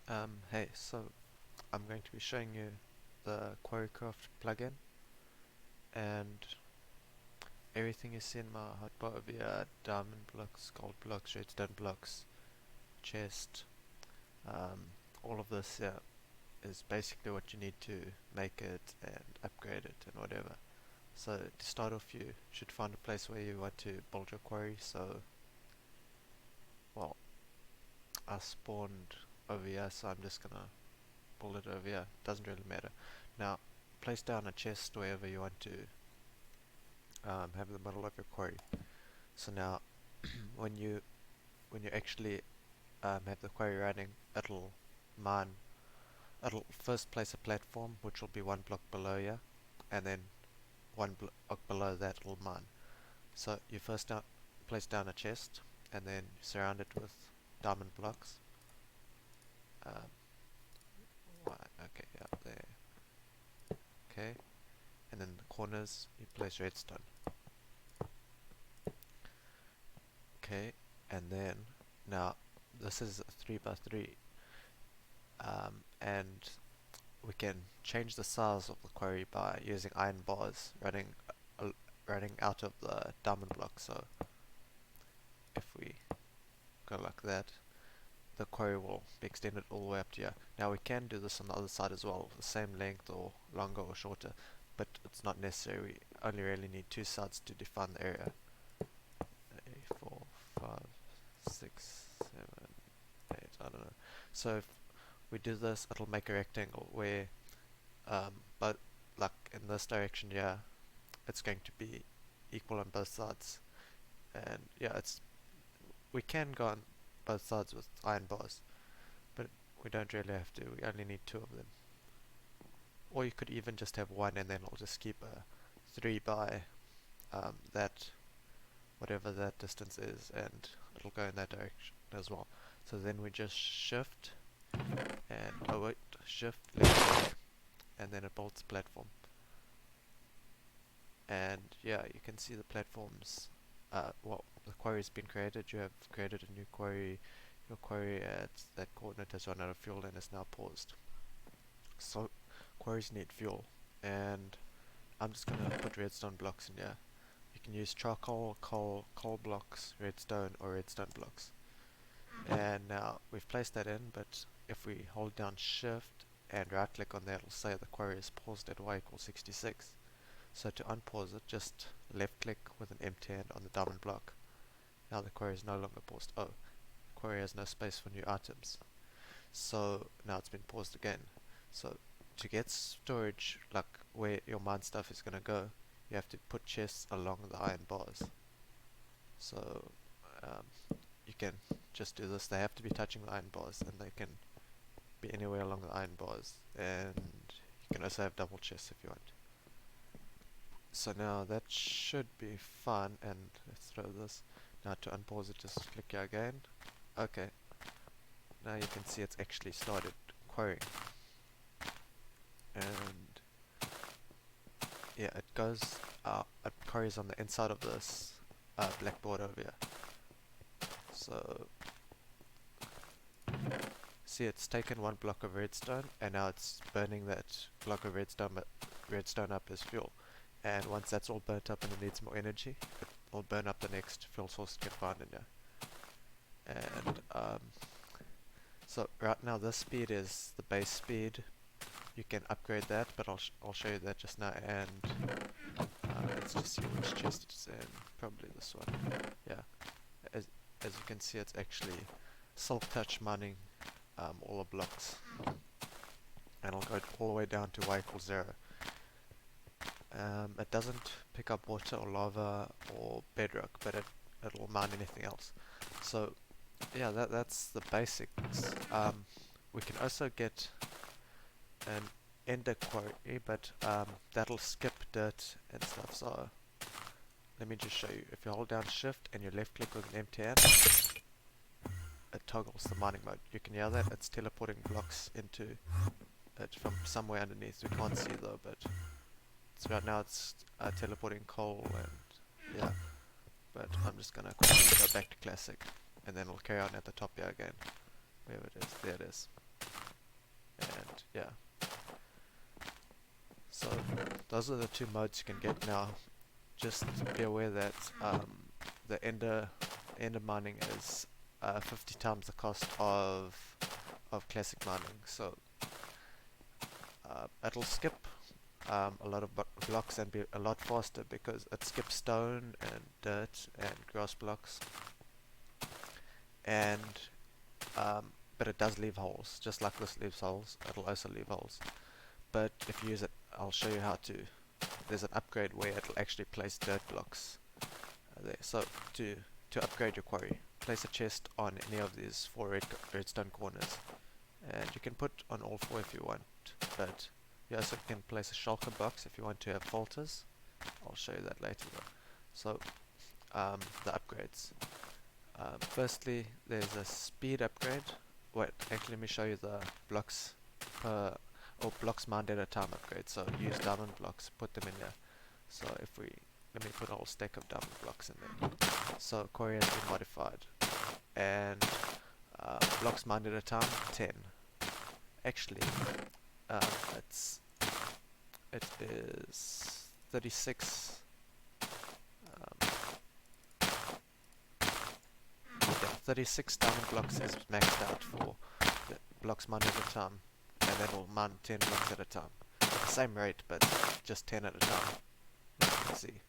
Hey, so I'm going to be showing you the QueryCraft plugin, and everything you see in my hotbar over here, diamond blocks, gold blocks, redstone blocks, chest, all of this here is basically what you need to make it and upgrade it and whatever. So to start off, you should find a place where you want to build your quarry. So, well, I spawned over here, so I'm just gonna build it over here. Doesn't really matter. Now, place down a chest wherever you want to have the middle of your quarry. So now, when you actually have the quarry running, it'll mine. It'll first place a platform, which will be one block below you, and then one block below that it'll mine. So you first place down a chest, and then surround it with diamond blocks. Um, okay, yeah, there. Okay, and then the corners you place redstone. Okay, and then now this is 3 by 3, and we can change the size of the quarry by using iron bars running out of the diamond block. So if we go like that, the quarry will be extended all the way up to here. Now we can do this on the other side as well, the same length or longer or shorter, but it's not necessary. We only really need two sides to define the area. 4, 5, 6, 7, 8, I don't know. So if we do this, it'll make a rectangle where, but like in this direction here, it's going to be equal on both sides. And yeah, we can go on both sides with iron bars, but we don't really have to. We only need two of them. Or you could even just have one, and then I'll just keep a 3 by that, whatever that distance is, and it'll go in that direction as well. So then we just shift and shift left, and then it builds platform. And yeah, you can see the platforms. Well, the quarry's been created. You have created a new quarry. Your quarry at that coordinate has run out of fuel and is now paused. So quarries need fuel, and I'm just gonna put redstone blocks in here. You can use charcoal, coal blocks, redstone, or redstone blocks. And now we've placed that in, but if we hold down shift and right click on that, it'll say the quarry is paused at y equals 66. So to unpause it, just left click with an empty hand on the diamond block. Now the quarry is no longer paused. Oh, the quarry has no space for new items. So now it's been paused again. So to get storage, like where your mine stuff is gonna go, you have to put chests along the iron bars. So you can just do this. They have to be touching the iron bars, and they can be anywhere along the iron bars. And you can also have double chests if you want. So now that should be fun, and let's throw this. Now to unpause it, just click here again. Okay, now you can see it's actually started quarrying. And yeah, it goes, it quarries on the inside of this blackboard over here. So see, it's taken one block of redstone, and now it's burning that block of redstone up as fuel. And once that's all burnt up and it needs more energy, it'll burn up the next fuel source it can find in here. And so right now this speed is the base speed. You can upgrade that, but I'll show you that just now. And let's just see which chest it's in. Probably this one. Yeah. As you can see, it's actually self-touch mining all the blocks, and I'll go all the way down to y equals 0. It doesn't pick up water or lava or bedrock, but it'll mine anything else. So yeah, that's the basics. We can also get an ender quarry, but that'll skip dirt and stuff. So let me just show you. If you hold down shift and you left click with an empty hand, it toggles the mining mode. You can hear that. It's teleporting blocks into it from somewhere underneath. We can't see though, but right now it's teleporting coal, and yeah. But I'm just gonna quickly go back to classic, and then it'll carry on at the top here again. Wherever it is, there it is. and yeah. So those are the two modes you can get now. Just be aware that the ender mining is 50 times the cost of classic mining. So it'll skip a lot of blocks and be a lot faster because it skips stone and dirt and grass blocks, and but it does leave holes, just like this leaves holes. It'll also leave holes, but if you use it, I'll show you how to. There's an upgrade where it'll actually place dirt blocks there. So to upgrade your quarry, place a chest on any of these four redstone corners, and you can put on all four if you want, but you also can place a shulker box if you want to have filters. I'll show you that later though. So the upgrades. Firstly, there's a speed upgrade. Wait, actually let me show you the blocks per, or blocks mined at a time upgrade. So use diamond blocks, put them in here. So if we, let me put a whole stack of diamond blocks in there. So quarry has been modified. And blocks mined at a time, 10. Actually, it is 36. Um, yeah, 36 diamond blocks is maxed out for the blocks mined at a time, and that'll mine 10 blocks at a time. At the same rate, but just 10 at a time. As you can see.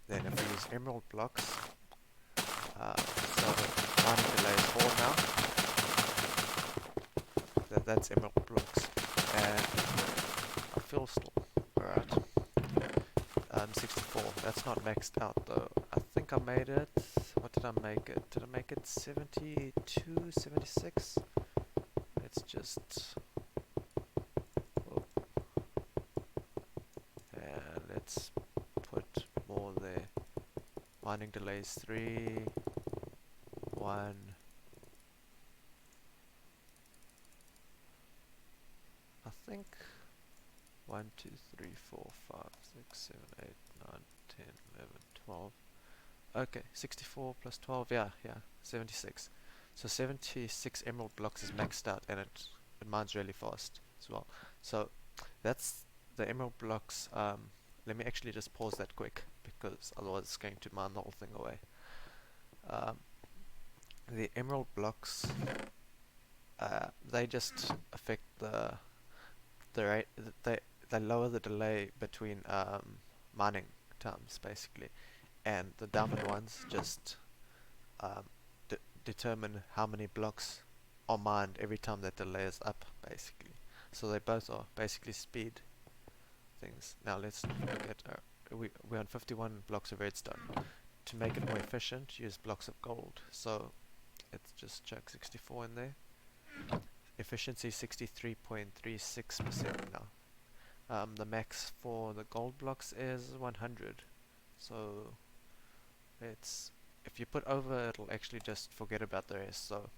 Then if we use emerald blocks, so the mining delay is 4 now. That's emerald blocks, and I feel still. Alright. 64. That's not maxed out though. I think I made it. What did I make it? Did I make it 72, 76? Let's just. Whoa. And let's put more there. Mining delays 3, 1. I think 1, 2, 3, 4, 5, 6, 7, 8, 9, 10, 11, 12. Okay, 64 plus 12, yeah, 76. So 76 emerald blocks is maxed out, and it mines really fast as well. So that's the emerald blocks. Let me actually just pause that quick, because otherwise it's going to mine the whole thing away. The emerald blocks, they just affect the rate. They lower the delay between mining times, basically, and the diamond ones just determine how many blocks are mined every time that delay is up, basically. So they both are basically speed things. Now let's look at we're on 51 blocks of redstone. To make it more efficient, use blocks of gold. So let's just chuck 64 in there. Efficiency 63.36% now. The max for the gold blocks is 100. So it's, if you put over, it'll actually just forget about the rest. So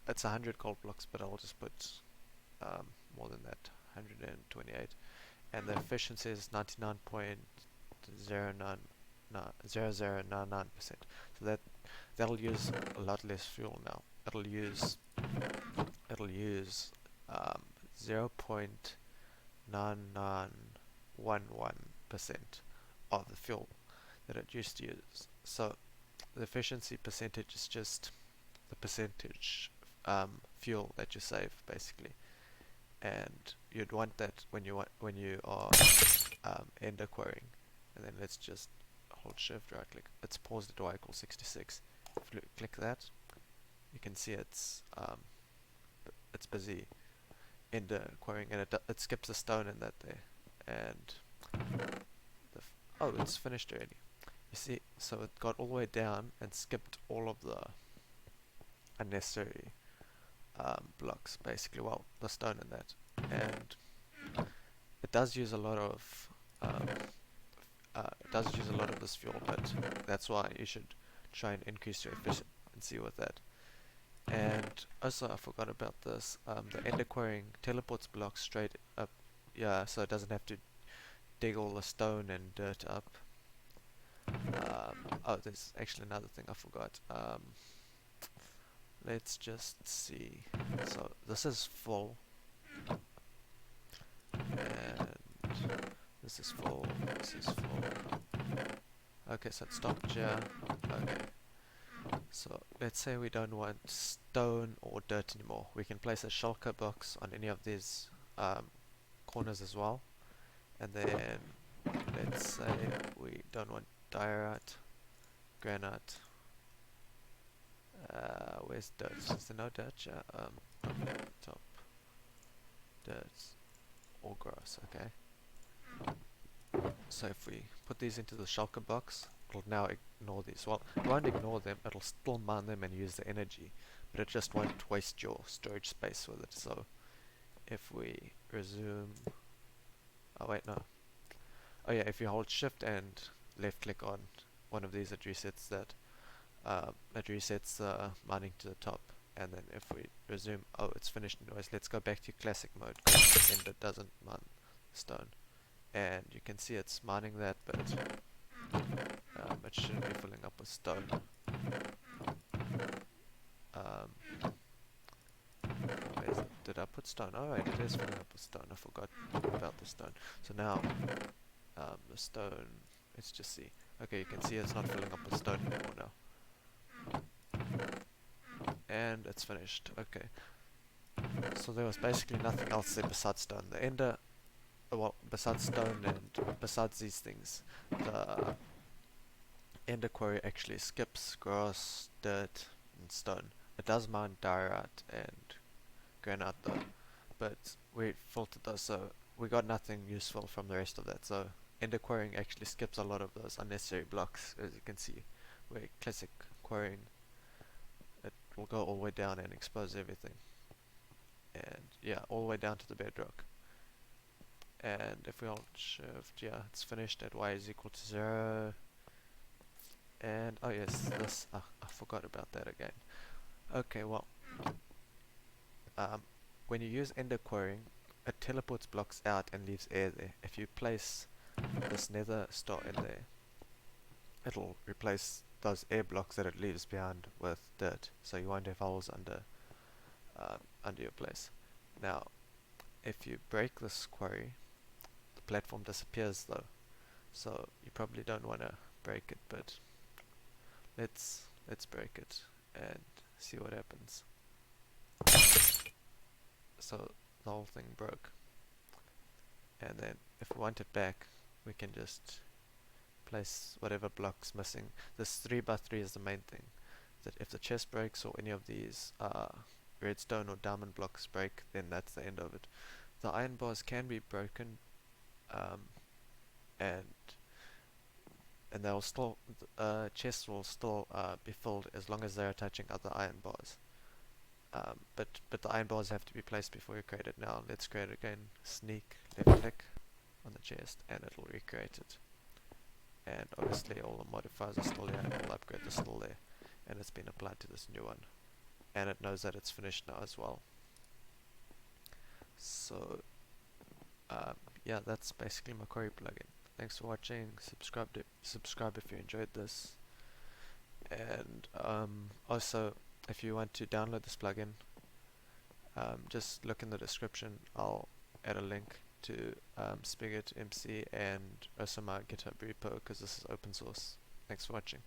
it's 100 gold blocks, but I'll just put more than that, 128. And the efficiency is 99.0099%. So that'll use a lot less fuel now. It'll use 0.9911% of the fuel that it used to use. So the efficiency percentage is just the percentage fuel that you save, basically. And you'd want that when you are ender quarrying. And then let's just hold shift, right click. It's paused at y equals 66. If you click that, you can see it's busy ender quarrying, and it skips a stone in that there. And oh, it's finished already. You see, so it got all the way down and skipped all of the unnecessary blocks, basically. Well, the stone in that, and it does use a lot of this fuel, but that's why you should try and increase your efficiency with that. And also, I forgot about this. The ender quarrying teleports blocks straight up. Yeah, so it doesn't have to dig all the stone and dirt up. Oh, there's actually another thing I forgot. let's just see. So this is full, and this is full, this is full. Okay, so it stopped here. Okay, so let's say we don't want stone or dirt anymore. We can place a shulker box on any of these corners as well. And then let's say we don't want diorite, granite. Where's dirt? Is there no dirt? Yeah, top dirt or grass. Okay. So if we put these into the shulker box, it'll now ignore these. Well, it won't ignore them. It'll still mine them and use the energy, but it just won't waste your storage space with it. So if we resume, oh wait, no. Oh yeah, if you hold shift and left click on one of these, it resets that. It resets mining to the top. And then if we resume, oh, it's finished anyways. Let's go back to classic mode, because Ender doesn't mine stone. And you can see it's mining that, but it shouldn't be filling up with stone. Where is it? Did I put stone? Oh right, it is filling up with stone. I forgot about the stone. So now, the stone, let's just see. Okay, you can see it's not filling up with stone anymore now. And it's finished. Okay. So there was basically nothing else there besides stone. The Ender, well, besides stone and besides these things, the Ender quarry actually skips grass, dirt, and stone. It does mine diorite and granite though, but we filtered those, so we got nothing useful from the rest of that. So Ender quarrying actually skips a lot of those unnecessary blocks, as you can see. Where classic quarrying, it will go all the way down and expose everything. And yeah, all the way down to the bedrock. And if we hold shift, yeah, it's finished at y is equal to 0. And oh yes, this, I forgot about that again. Okay, well, when you use Ender quarrying, it teleports blocks out and leaves air there. If you place this nether star in there, it'll replace those air blocks that it leaves behind with dirt, so you won't have holes under your place. Now, if you break this quarry, the platform disappears though, so you probably don't want to break it, but let's break it and see what happens. So the whole thing broke, and then if we want it back, we can just place whatever block's missing. This 3x3 is the main thing, that if the chest breaks or any of these redstone or diamond blocks break, then that's the end of it. The iron bars can be broken, and they'll still, chests will still be filled as long as they are touching other iron bars. But the iron bars have to be placed before you create it. Now let's create it again. Sneak, left click on the chest, and it'll recreate it. And obviously all the modifiers are still there, and all upgrades are still there, and it's been applied to this new one, and it knows that it's finished now as well. So yeah, that's basically my quarry plugin. Thanks for watching. Subscribe if you enjoyed this, and also if you want to download this plugin, just look in the description. I'll add a link to Spigot MC and also my GitHub repo, because this is open source. Thanks for watching.